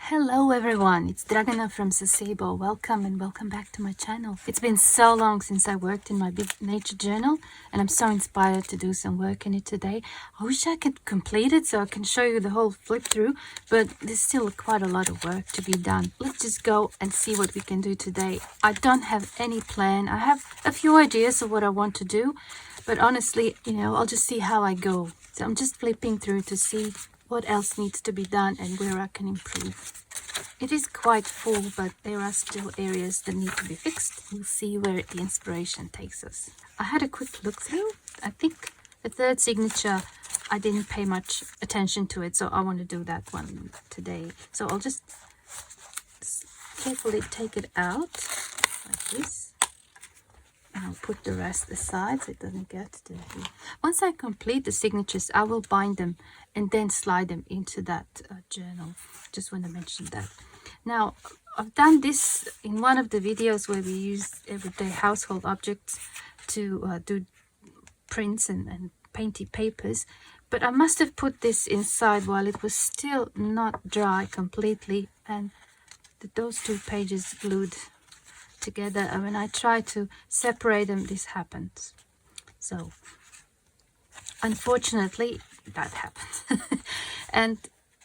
Hello everyone, it's Dragana from Sasebo. Welcome and welcome back to my channel. It's been so long since I worked in my big nature journal and I'm so inspired to do some work in it today. I wish I could complete it so I can show you the whole flip through, but there's still quite a lot of work to be done. Let's just go and see what we can do today. I don't have any plan. I have a few ideas of what I want to do, but honestly, I'll just see how I go. So I'm just flipping through to see what else needs to be done and where I can improve. It is quite full, but there are still areas that need to be fixed. We'll see where the inspiration takes us. I had a quick look through. I think the third signature, I didn't pay much attention to it, so I want to do that one today. So I'll just carefully take it out like this. And I'll put the rest aside so it doesn't get dirty. Once I complete the signatures, I will bind them and then slide them into that journal. Just want to mention that. Now, I've done this in one of the videos where we use everyday household objects to do prints and painted papers. But I must have put this inside while it was still not dry completely. And those two pages glued together, and when I try to separate them, this happens. So unfortunately that happened. And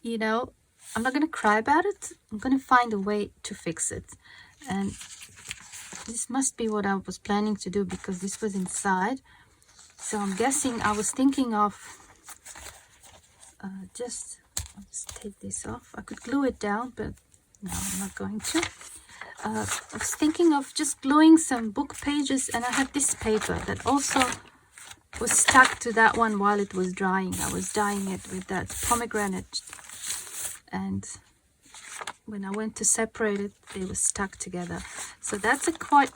I'm not going to cry about it. I'm going to find a way to fix it, and this must be what I was planning to do because this was inside. So I'm guessing I was thinking of I'll just take this off. I could glue it down, but no, I'm not going to. I was thinking of just gluing some book pages, and I had this paper that also was stuck to that one while it was drying. I was dyeing it with that pomegranate, and when I went to separate it, they were stuck together. So that's a quite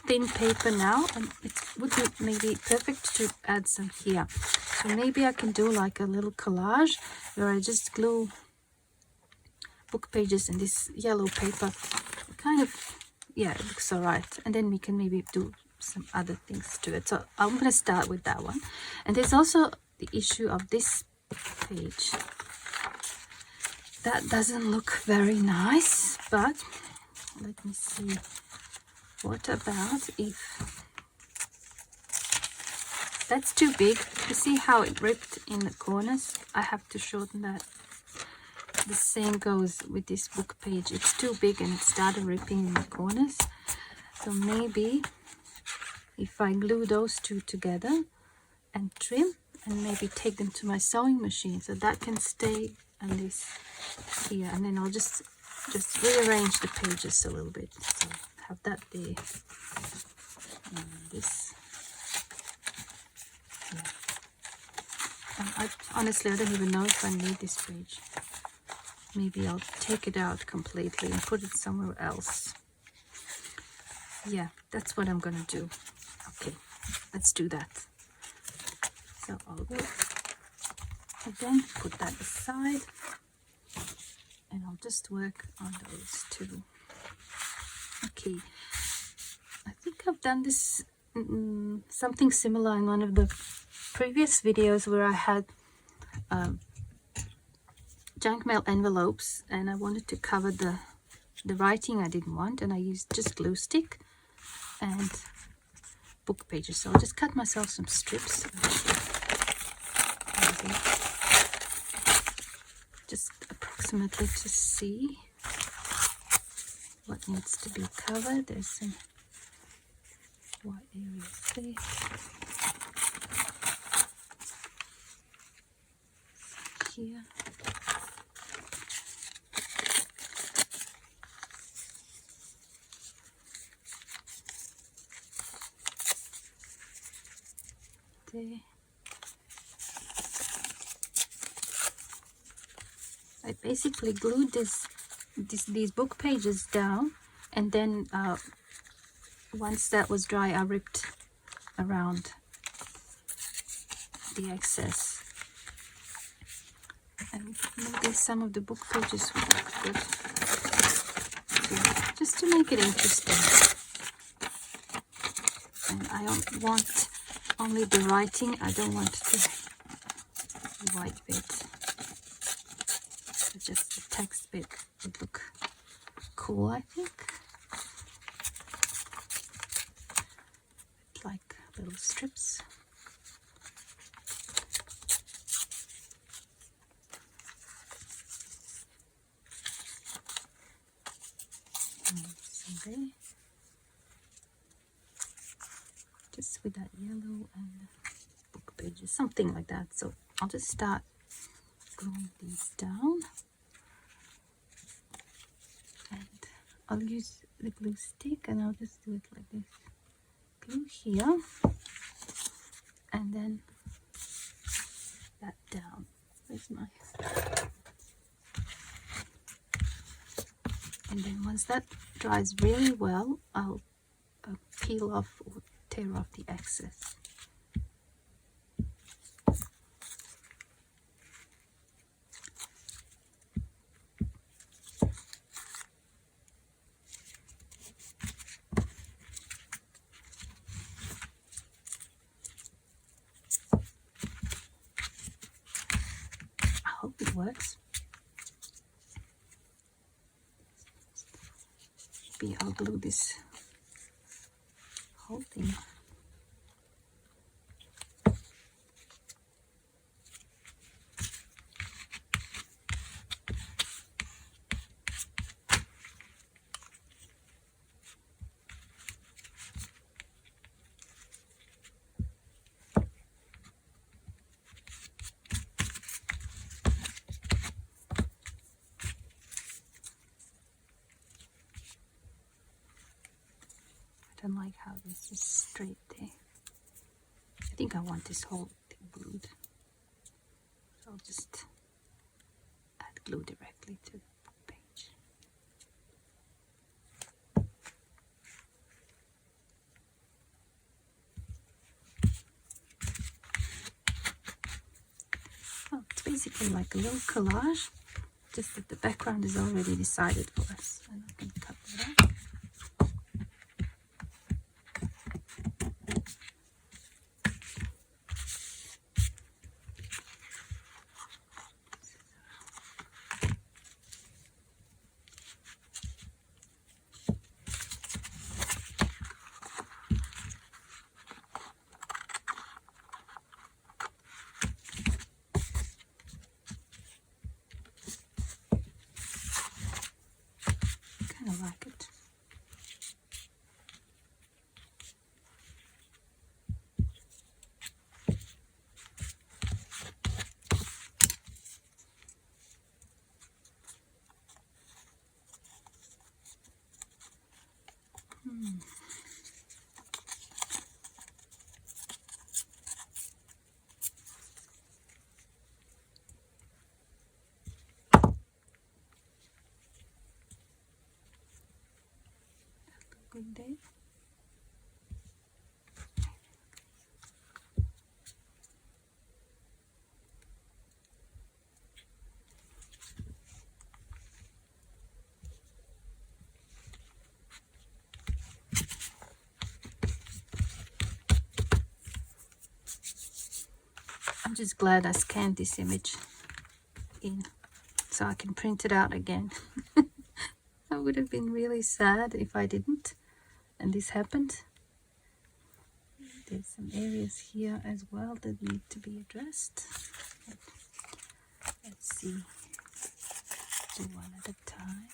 thin paper now, and it would be maybe perfect to add some here. So maybe I can do like a little collage where I just glue book pages in this yellow paper. Kind of, yeah, it looks all right, and then we can maybe do some other things to it. So I'm going to start with that one. And there's also the issue of this page that doesn't look very nice, but let me see, what about if that's too big? You see how it ripped in the corners? I have to shorten that. The same goes with this book page. It's too big and it started ripping in the corners. So maybe if I glue those two together and trim and maybe take them to my sewing machine so that can stay on this here, and then I'll just rearrange the pages a little bit. So have that there. And this. Yeah. And honestly, I don't even know if I need this page. Maybe I'll take it out completely and put it somewhere else. Yeah, that's what I'm gonna do. Okay, let's do that. So I'll go again, put that aside, and I'll just work on those two. Okay, I think I've done this something similar in one of the previous videos where I had junk mail envelopes, and I wanted to cover the writing I didn't want, and I used just glue stick and book pages. So I'll just cut myself some strips, just approximately to see what needs to be covered. There's some white areas there. Here. There. I basically glued these book pages down, and then once that was dry, I ripped around the excess. And maybe some of the book pages would look good, just to make it interesting. And I don't want only the writing, I don't want the white bit. So just the text bit would cool, I think. Like little strips. Someday. Just with that yellow and book pages, something like that. So I'll just start gluing these down. And I'll use the glue stick and I'll just do it like this. Glue here. And then that down. Where's my... And then once that dries really well, I'll peel off or tear off the excess. I hope it works. Maybe I'll glue this whole thing. I don't like how this is straight there. I think I want this whole thing glued. So I'll just add glue directly to the book page. Well, it's basically like a little collage, just that the background is already decided for us. And I can cut that out. I like it. Good day. I'm just glad I scanned this image in so I can print it out again. I would have been really sad if I didn't and this happened. There's some areas here as well that need to be addressed. Let's see, do one at a time.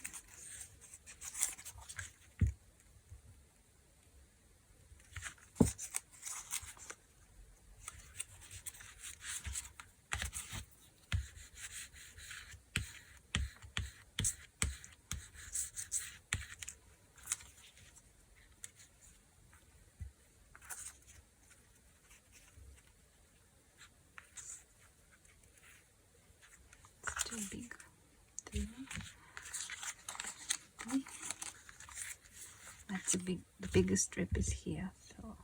Too big. Three. That's the biggest strip is here, so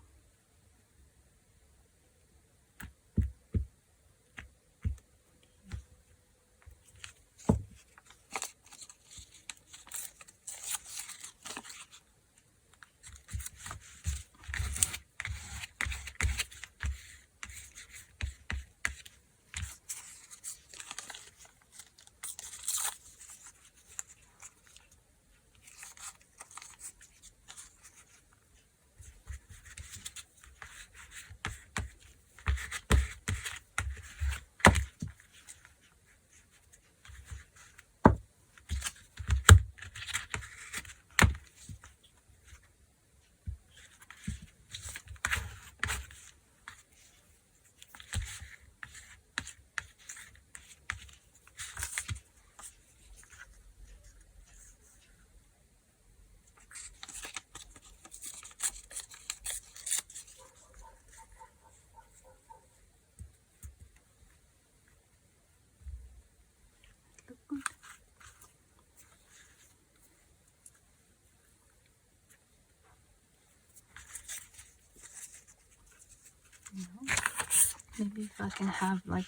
Maybe if I can have like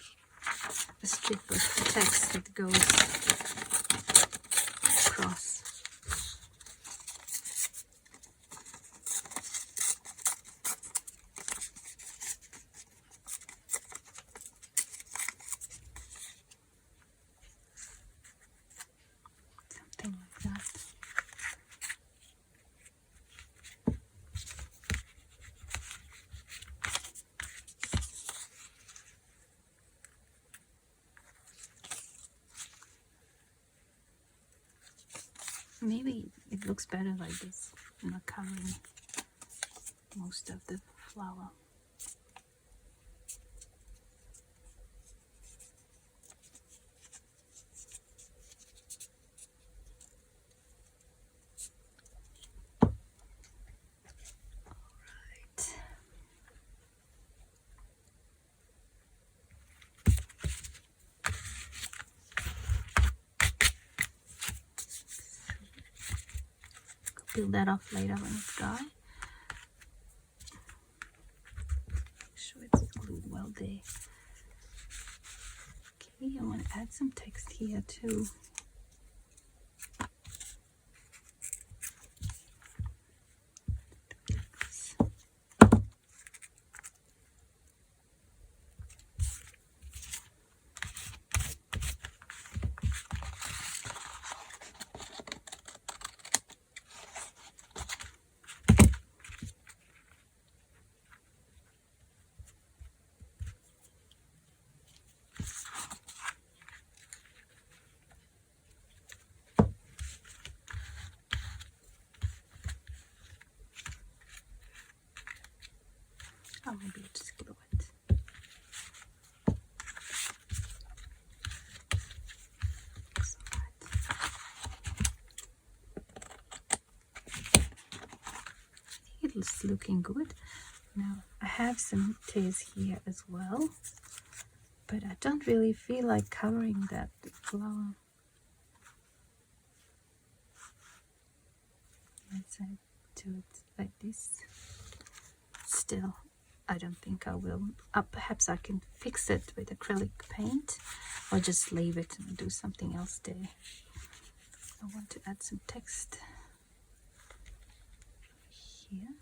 a strip of text that goes across. Something like that. Maybe it looks better like this, not covering most of the flower. Alright. Peel that off later when it's dry. Make sure it's glued well there. Okay, I want to add some text here too. Or maybe I'll just glue it. It's looking good. Now I have some tears here as well, but I don't really feel like covering that flower. Let's do it like this. Still, I don't think I will. Perhaps I can fix it with acrylic paint, or just leave it and do something else there. I want to add some text here.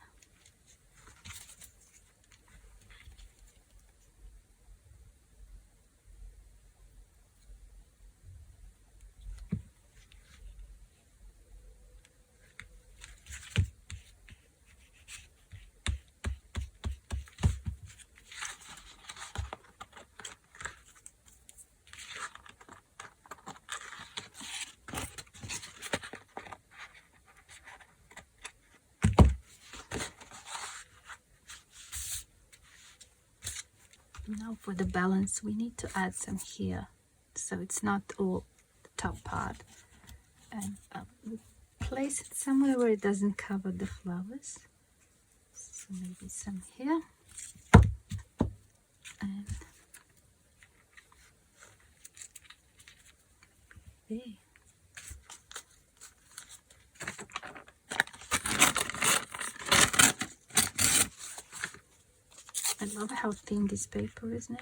Now for the balance, we need to add some here, so it's not all the top part, and we'll place it somewhere where it doesn't cover the flowers. So maybe some here, and there. I love how thin this paper is now.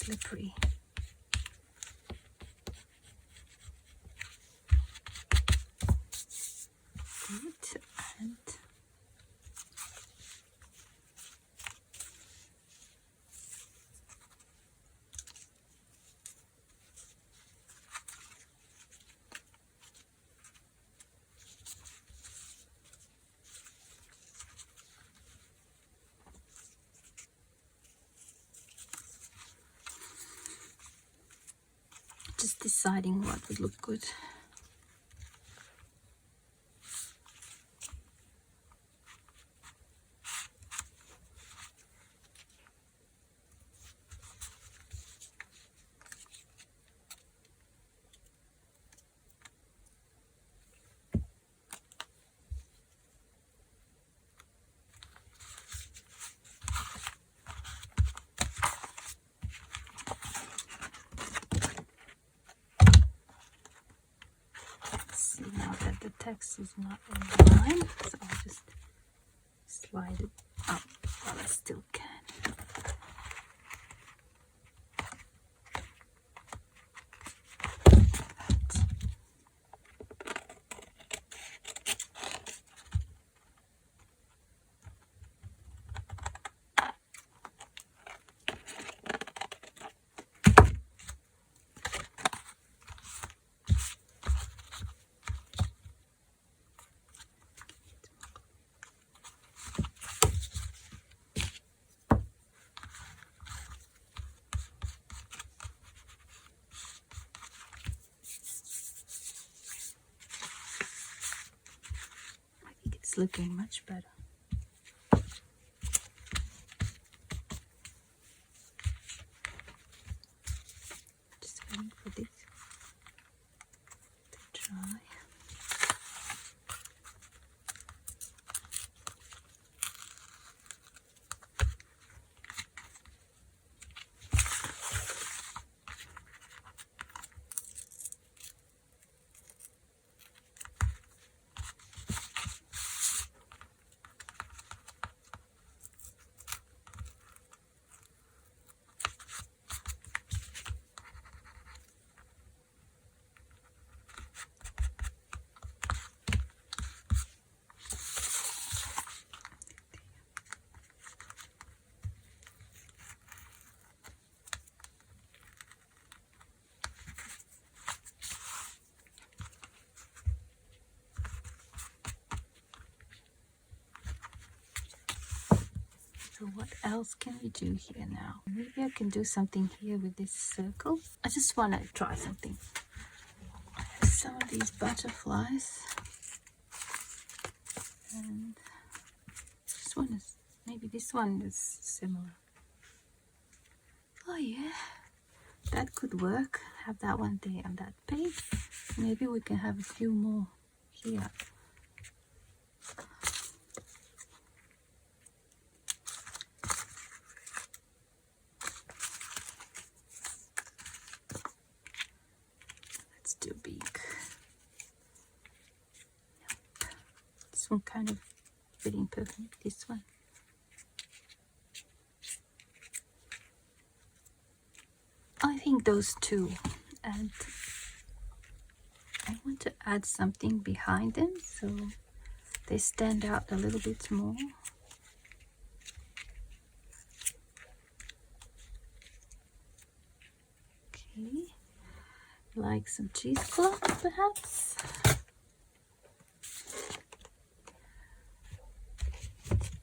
slippery. Good. And just deciding what would look good. See now that the text is not in line, so I'll just slide it up while I still can. It's looking much better. Just waiting for this to dry. So what else can we do here now? Maybe I can do something here with this circle. I just want to try something. I have some of these butterflies. And this one is, maybe this one is similar. Oh yeah, that could work. Have that one there on that page. Maybe we can have a few more here. Let's do beak. Nope. This one kind of fitting perfect. This one. I think those two, and I want to add something behind them so they stand out a little bit more. Okay, like some cheesecloth perhaps.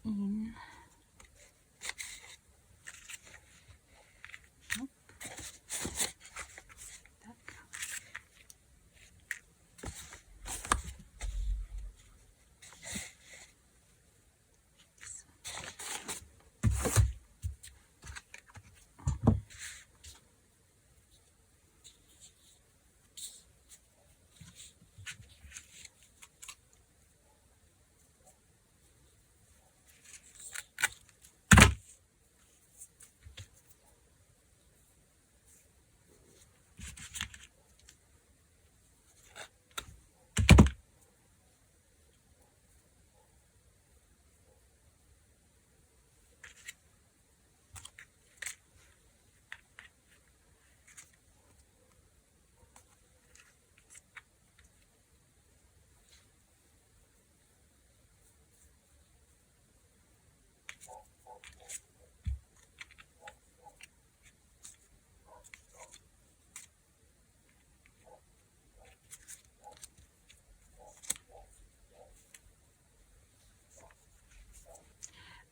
In. Nope.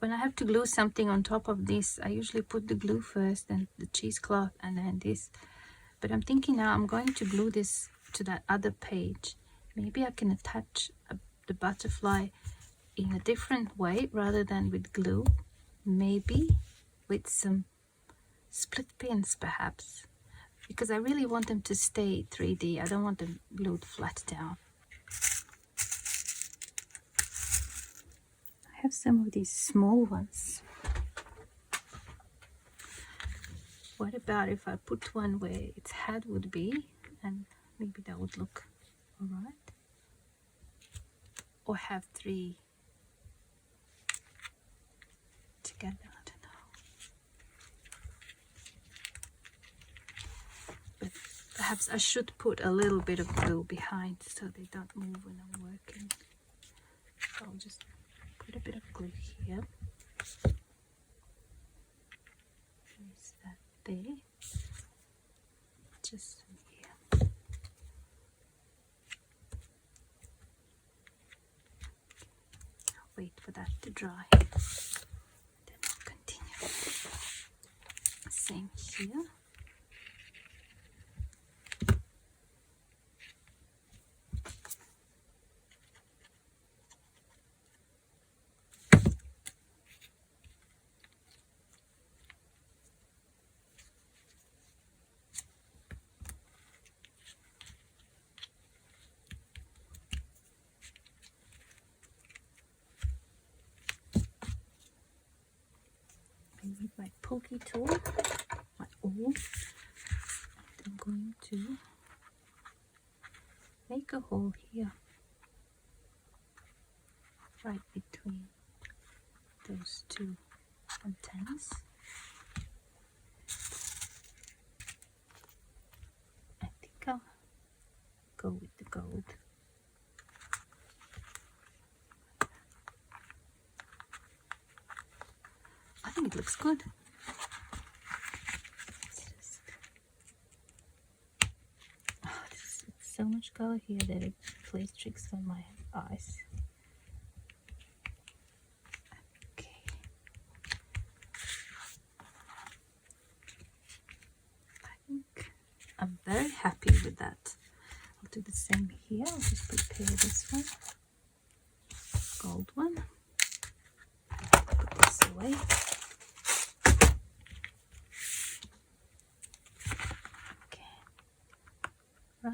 when I have to glue something on top of this, I usually put the glue first, then the cheesecloth, and then this. But I'm thinking now I'm going to glue this to that other page. Maybe I can attach the butterfly in a different way rather than with glue. Maybe with some split pins perhaps. Because I really want them to stay 3D. I don't want them glued flat down. I have some of these small ones. What about if I put one where its head would be, and maybe that would look alright? Or have 3 together, I don't know. But perhaps I should put a little bit of glue behind so they don't move when I'm working. So I'll just put a bit of glue here. Is that there? Just here. I'll wait for that to dry. Then I'll continue. Same here. With my pokey tool, my awl, I'm going to make a hole here, right between those 2 antennas. I think I'll go with the gold. I think it looks good. There's so much color here that it plays tricks on my eyes. Okay. I think I'm very happy with that. I'll do the same here. I'll just prepare this one. Gold one. Put this away. Right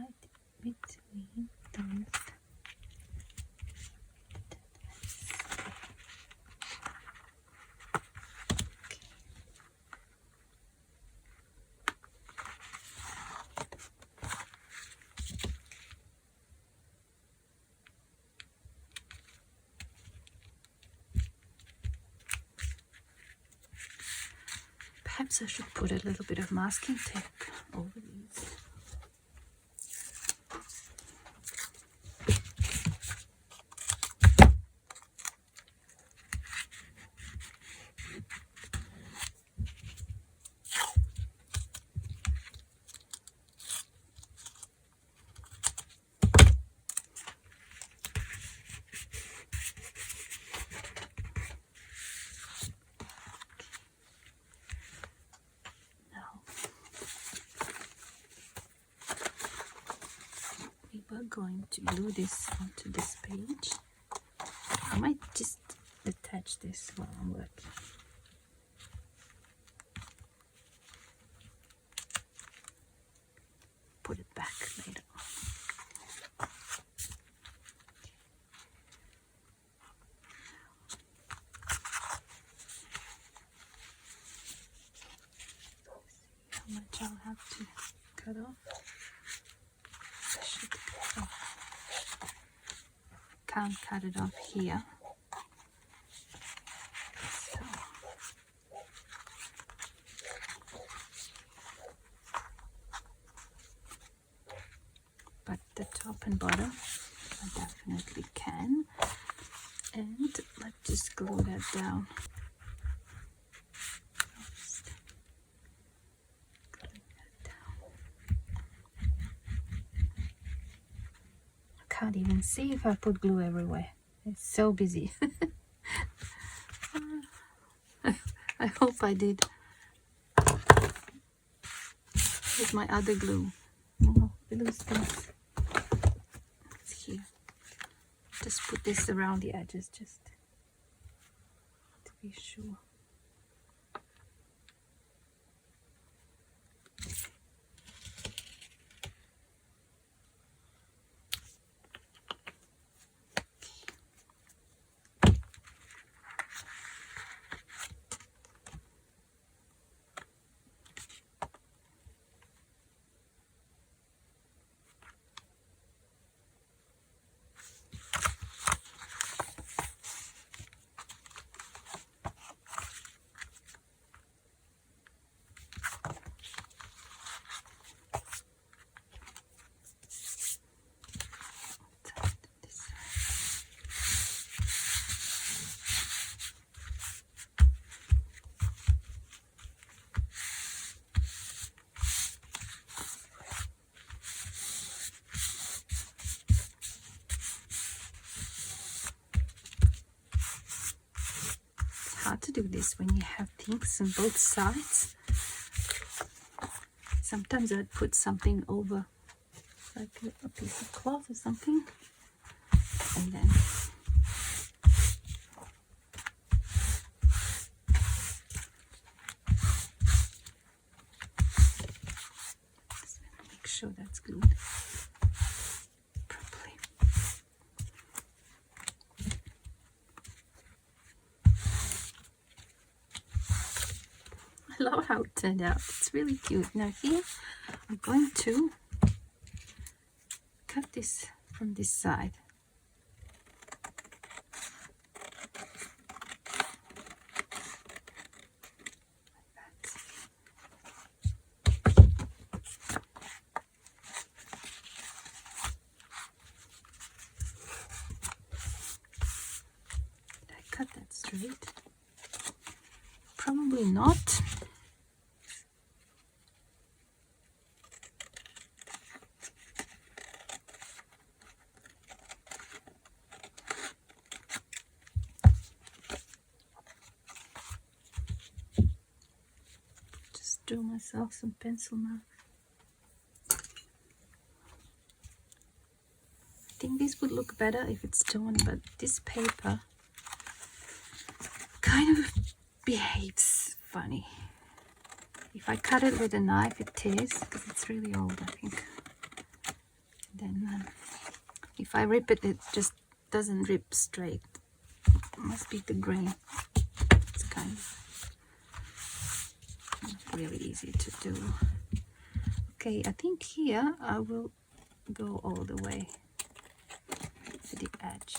between those. Perhaps I should put a little bit of masking tape over these. We're going to glue this onto this page. I might just attach this while I'm working. Put it back later on. See how much I'll have to cut off. Can't cut it off here. So. But the top and bottom I definitely can. And let's just glue that down. Can't even see if I put glue everywhere. It's so busy. I hope I did. With my other glue. Oh, glue things. It's here. Just put this around the edges just to be sure. Hard to do this when you have things on both sides. Sometimes I'd put something over, like a piece of cloth or something, and then make sure that's glued properly. I love how it turned out. It's really cute. Now here I'm going to cut this from this side. Did I cut that straight? Probably not. Just draw myself some pencil marks. I think this would look better if it's torn, but this paper kind of behaves funny. If I cut it with a knife, it tears because it's really old, I think. Then if I rip it, it just doesn't rip straight. It must be the grain. It's kind of not really easy to do. Okay, I think here I will go all the way to the edge.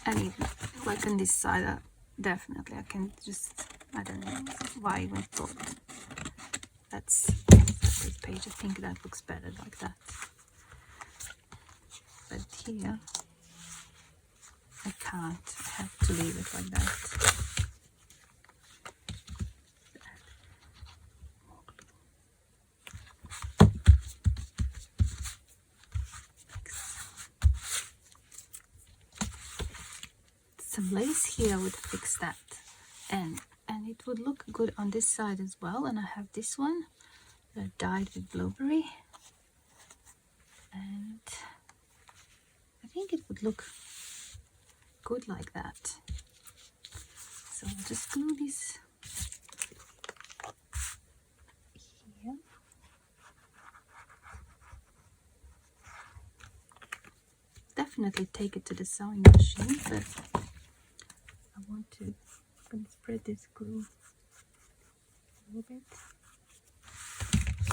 And even, like on this side, definitely I can just, I don't know why I even thought that's this page. I think that looks better like that. But here, I can't. I have to leave it like that. Some lace here would fix that, and it would look good on this side as well. And I have this one that I dyed with blueberry, and I think it would look good like that. So I'll just glue this here. Definitely take it to the sewing machine, but I want to, I'm going to spread this glue a little bit.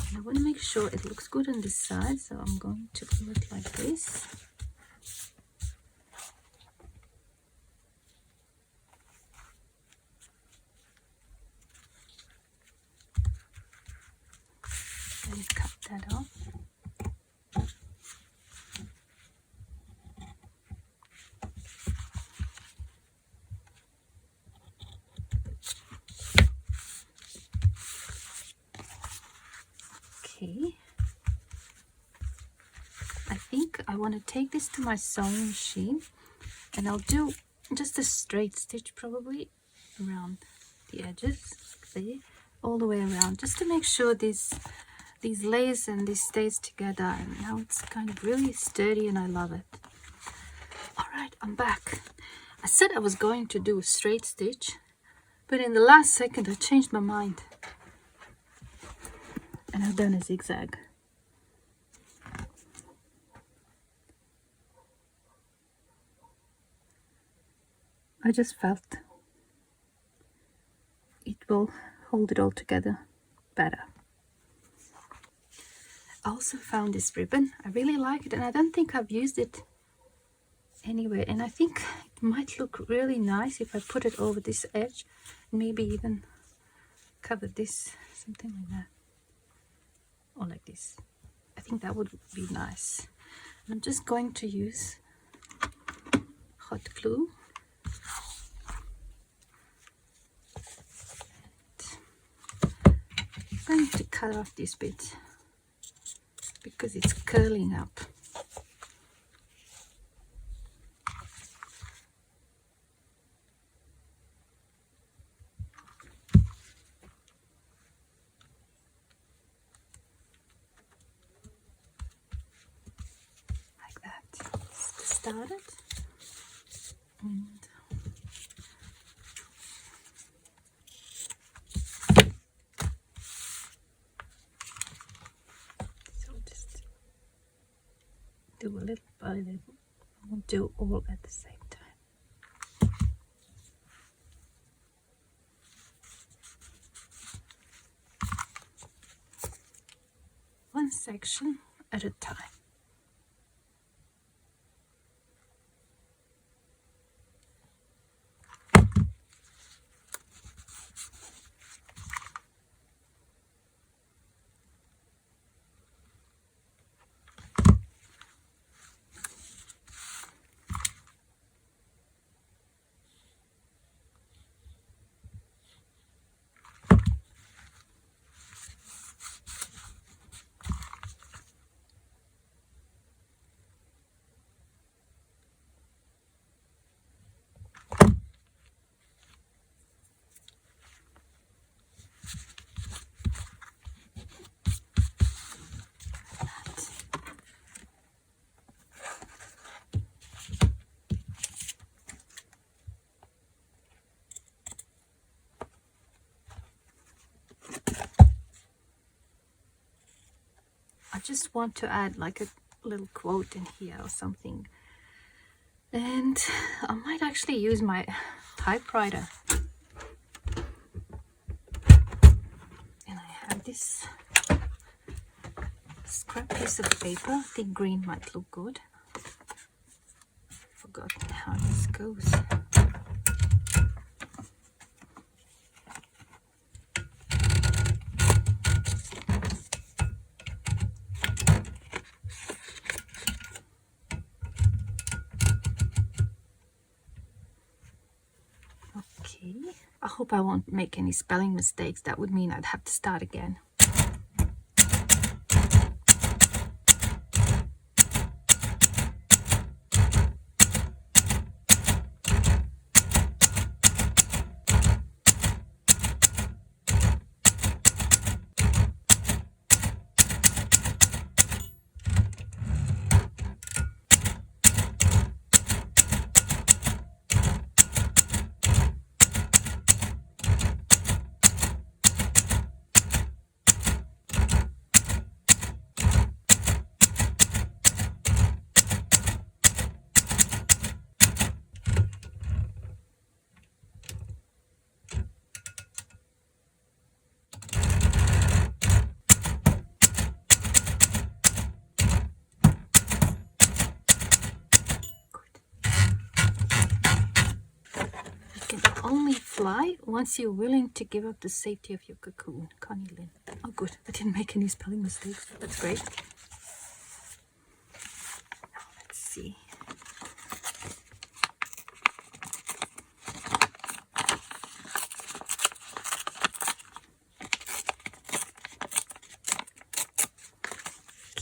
And I want to make sure it looks good on this side, so I'm going to glue it like this. Then cut that off. Okay. I think I want to take this to my sewing machine, and I'll do just a straight stitch probably around the edges there, all the way around, just to make sure these layers and this stays together. And now it's kind of really sturdy and I love it. All right, I'm back. I said I was going to do a straight stitch, but in the last second I changed my mind and I've done a zigzag. I just felt it will hold it all together better. I also found this ribbon. I really like it, and I don't think I've used it anywhere, and I think it might look really nice if I put it over this edge, maybe even cover this, something like that, or like this. I think that would be nice. I'm just going to use hot glue. I'm going to cut off this bit because it's curling up. Like that. Let's start it. And so just do a little by little. I won't do all at the same time. One section at a time. I just want to add like a little quote in here or something, and I might actually use my typewriter. And I have this scrap piece of paper. I think green might look good. Forgot how this goes. Okay, I hope I won't make any spelling mistakes. That would mean I'd have to start again. Only fly once you're willing to give up the safety of your cocoon. Connie Lynn. Oh good, I didn't make any spelling mistakes. That's great. Now let's see.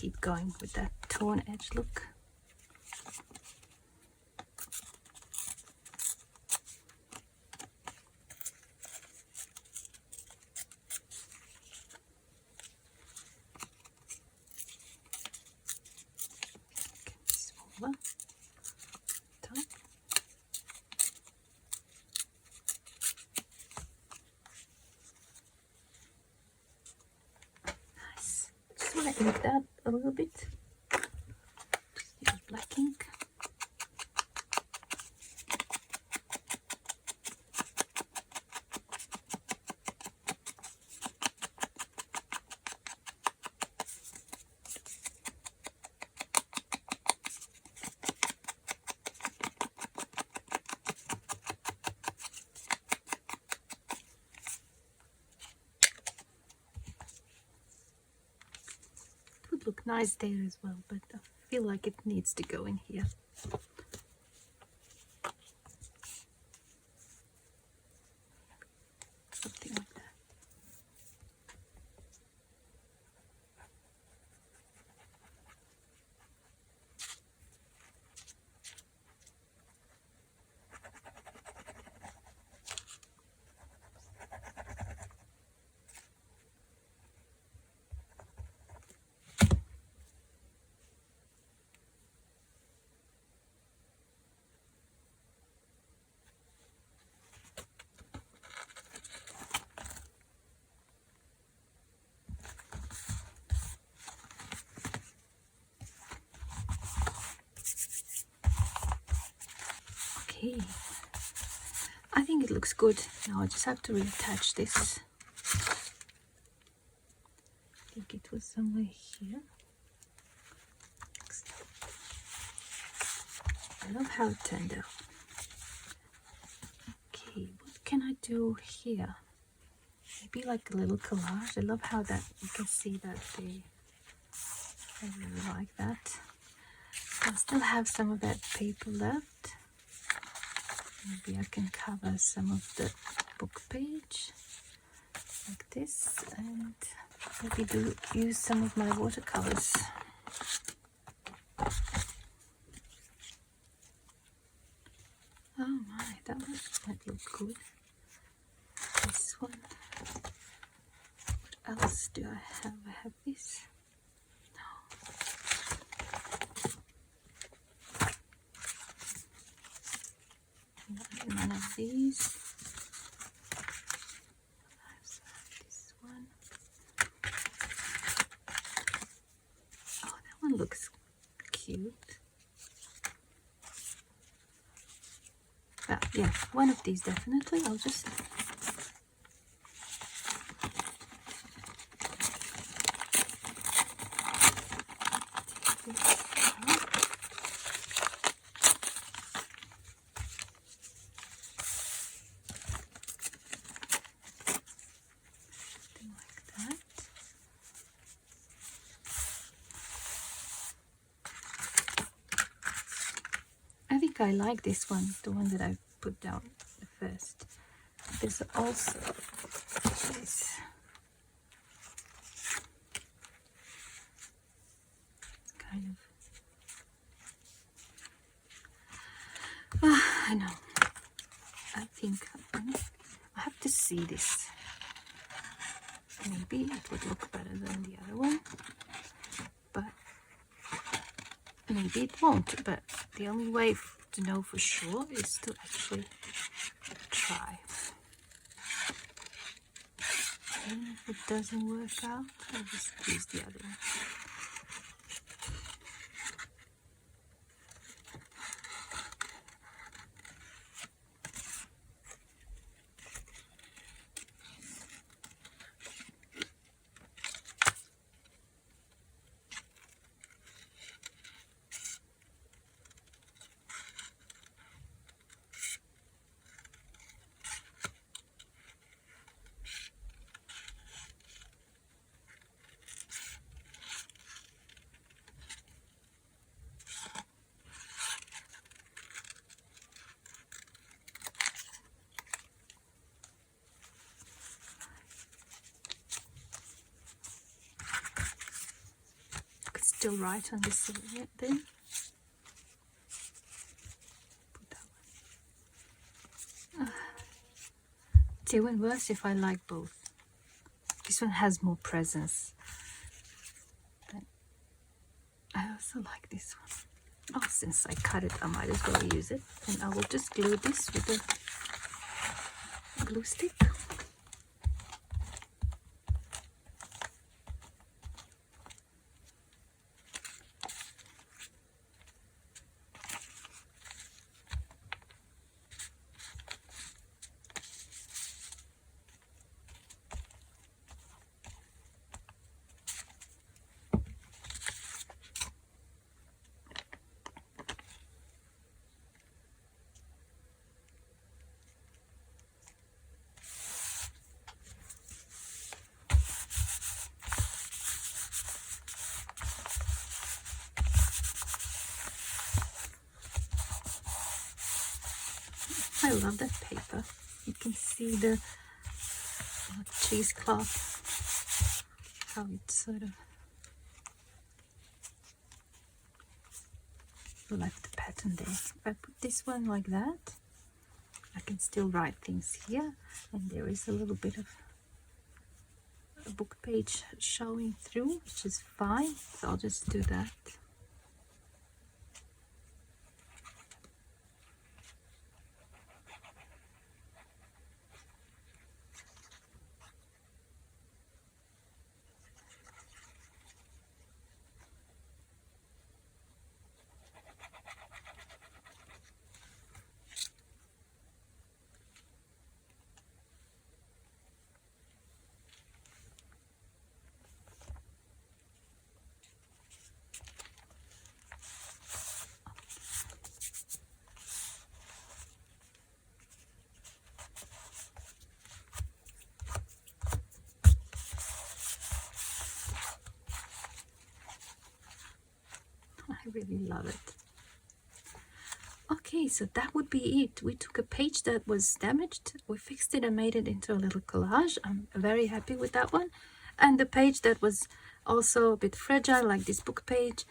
keep going with that tone edge look. Smaller top. Nice. Just want to ink that a little bit. Just use black ink. Would look nice there as well, but I feel like it needs to go in here. Something like that. Okay, I think it looks good. Now I just have to reattach this. I think it was somewhere here. I love how it turned out. Okay, what can I do here? Maybe like a little collage. I love how that, you can see that I really like that. I still have some of that paper left. Maybe I can cover some of the book page like this, and maybe use some of my watercolors. Oh my, that one might look good. This one. What else do I have? I have this. One of these. This one. Oh, that one looks cute. Yeah, one of these definitely. I'll just I like this one, the one that I put down first. There's also this kind of. I know. I think I have to see this. Maybe it would look better than the other one, but maybe it won't. But the only way to know for sure is to actually try. And if it doesn't work out, I'll just use the other one. still write on this then. Put that one. It's even worse if I like both. This one has more presence. But I also like this one. Oh, since I cut it, I might as well use it. And I will just glue this with a glue stick. I love that paper. You can see the cheesecloth, how it's sort of left the pattern there. If I put this one like that, I can still write things here, and there is a little bit of a book page showing through, which is fine. So I'll just do that. I really love it. Okay, so that would be it. We took a page that was damaged, we fixed it and made it into a little collage. I'm very happy with that one. And the page that was also a bit fragile, like this book page,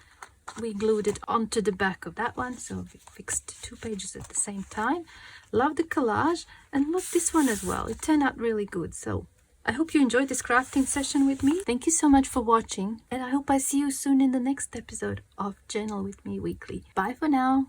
we glued it onto the back of that one, so we fixed 2 pages at the same time. Love the collage, and love this one as well. It turned out really good. So I hope you enjoyed this crafting session with me. Thank you so much for watching, and I hope I see you soon in the next episode of Journal with Me Weekly. Bye for now.